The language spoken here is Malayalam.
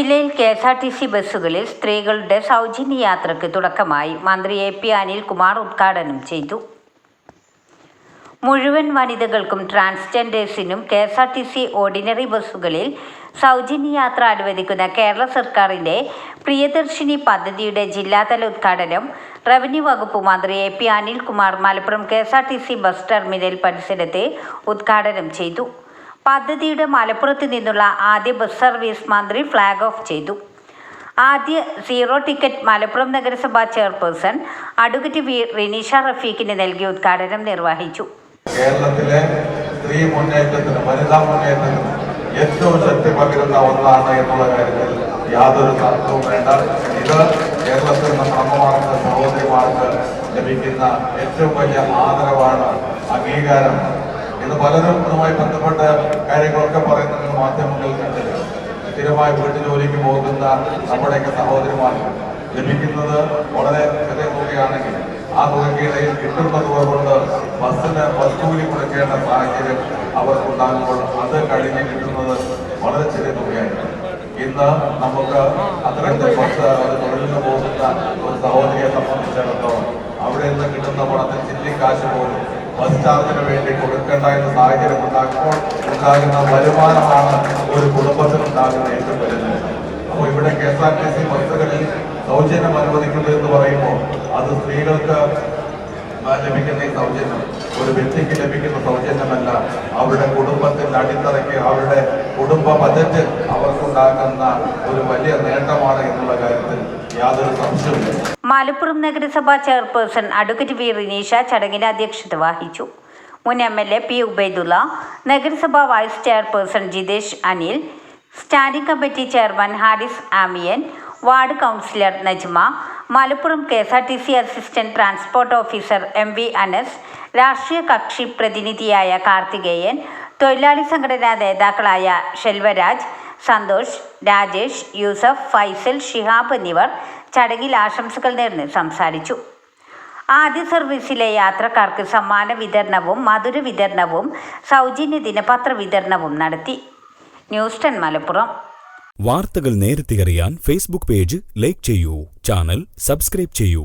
ജില്ലയിൽ കെ.എസ്.ആർ.ടി.സി ബസ്സുകളിൽ സ്ത്രീകളുടെ സൗജന്യ യാത്രയ്ക്ക് തുടക്കമായി. മന്ത്രി എ.പി. അനിൽകുമാർ ഉദ്ഘാടനം ചെയ്തു. മുഴുവൻ വനിതകൾക്കും ട്രാൻസ്ജെൻഡേഴ്സിനും കെ.എസ്.ആർ.ടി.സി ഓർഡിനറി ബസ്സുകളിൽ സൗജന്യ യാത്ര അനുവദിക്കുന്ന കേരള സർക്കാരിൻ്റെ പ്രിയദർശിനി പദ്ധതിയുടെ ജില്ലാതല ഉദ്ഘാടനം റവന്യൂ വകുപ്പ് മന്ത്രി AP. Anilkumar Malappuram KSRTC bus terminal പരിസരത്ത് ഉദ്ഘാടനം ചെയ്തു. പദ്ധതിയുടെ മലപ്പുറത്ത് നിന്നുള്ള ആദ്യ ബസ് സർവീസ് മന്ത്രി ഫ്ലാഗ് ഓഫ് ചെയ്തു. ആദ്യ സീറോ ടിക്കറ്റ് മലപ്പുറം നഗരസഭാ ചെയർപേഴ്സൺ അഡ്വക്കേറ്റ് വി റിനീഷ റഫീഖിന് നൽകി ഉദ്ഘാടനം നിർവഹിച്ചു. കേരളത്തിലെ സ്ത്രീ മുന്നേറ്റത്തിന്, വനിതാ മുന്നേറ്റത്തിന് ഏറ്റവും ശക്തി പകരുന്ന ഒന്നാണ് എന്നുള്ള കാര്യത്തിൽ യാതൊരു തർക്കവും വേണ്ട. ഇത് കേരളത്തിൽ നിന്ന് അമ്മമാർക്ക്, സഹോദരിമാർക്ക് ലഭിക്കുന്ന ഏറ്റവും വലിയ ആദരവാണ്, അംഗീകാരം. ഇന്ന് പലരും ഇതുമായി ബന്ധപ്പെട്ട കാര്യങ്ങളൊക്കെ പറയുന്നത് മാധ്യമങ്ങളിൽ കണ്ടില്ല. സ്ഥിരമായി വീട്ടുജോലിക്ക് പോകുന്ന നമ്മുടെയൊക്കെ സഹോദരിമാർക്ക് ലഭിക്കുന്നത് വളരെ ചെറിയ തുകയാണെങ്കിൽ ആ തുകയ്ക്കിടയിൽ കിട്ടുന്ന തുക കൊണ്ട് ബസ് കൂലി കൊടുക്കേണ്ട സാഹചര്യം അവർക്കുണ്ടാകുമ്പോൾ അത് കഴിഞ്ഞ് കിട്ടുന്നത് വളരെ ചെറിയ തുകയായിരിക്കും. ഇന്ന് നമുക്ക് അത്തരത്തിൽ തൊഴിലിന് പോകുന്ന ഒരു സഹോദരിയെ സംബന്ധിച്ചിടത്തോളം അവിടെ നിന്ന് കിട്ടുന്ന പണത്തിൽ ചില്ലിക്കാശ് പോലും ബസ് ചാർജിന് വേണ്ടി കൊടുക്കേണ്ട എന്ന സാഹചര്യം ഉണ്ടാകുമ്പോൾ ഉണ്ടാകുന്ന വരുമാനമാണ് ഒരു കുടുംബത്തിനുണ്ടാകുന്ന ഏറ്റവും വലുത്. അപ്പോൾ ഇവിടെ കെ.എസ്.ആർ.ടി.സി ബസ്സുകളിൽ സൗജന്യം അനുവദിക്കുന്നത് എന്ന് പറയുമ്പോൾ അത് സ്ത്രീകൾക്ക് ലഭിക്കുന്ന ഈ സൗജന്യം ഒരു വ്യക്തിക്ക് ലഭിക്കുന്ന സൗജന്യമല്ല, അവരുടെ കുടുംബത്തിന്റെ അടിത്തറയ്ക്ക്, അവരുടെ കുടുംബ ബജറ്റ് അവർക്കുണ്ടാകുന്ന ഒരു വലിയ നേട്ടമാണ് എന്നുള്ള കാര്യത്തിൽ യാതൊരു സംശയവുമില്ല. മലപ്പുറം നഗരസഭാ ചെയർപേഴ്സൺ അഡ്വക്കേറ്റ് വി റിനീഷ ചടങ്ങിന് അധ്യക്ഷത വഹിച്ചു. മുൻ എം.എൽ.എ. പി. ഉബൈദുള്ള, നഗരസഭാ vice chairperson Jithesh Anil, standing committee chairman Haris Amiyan, ward councillor Najma, Malappuram KSRTC assistant transport officer M V. Anas, രാഷ്ട്രീയ കക്ഷി പ്രതിനിധിയായ കാർത്തികേയൻ, തൊഴിലാളി സംഘടനാ നേതാക്കളായ ഷെൽവരാജ്, സന്തോഷ്, രാജേഷ്, യൂസഫ്, ഫൈസൽ, ഷിഹാബ് എന്നിവർ ചടങ്ങിൽ ആശംസകൾ നേർന്ന് സംസാരിച്ചു. ആദ്യ സർവീസിലെ യാത്രക്കാർക്ക് സമ്മാന വിതരണവും മധുര വിതരണവും സൗജന്യ ദിനപത്ര വിതരണവും നടത്തി. ന്യൂസ് 10 മലപ്പുറം. വാർത്തകൾ നേരത്തെ അറിയാൻ ഫേസ്ബുക്ക് പേജ് ലൈക്ക് ചെയ്യൂ, ചാനൽ സബ്സ്ക്രൈബ് ചെയ്യൂ.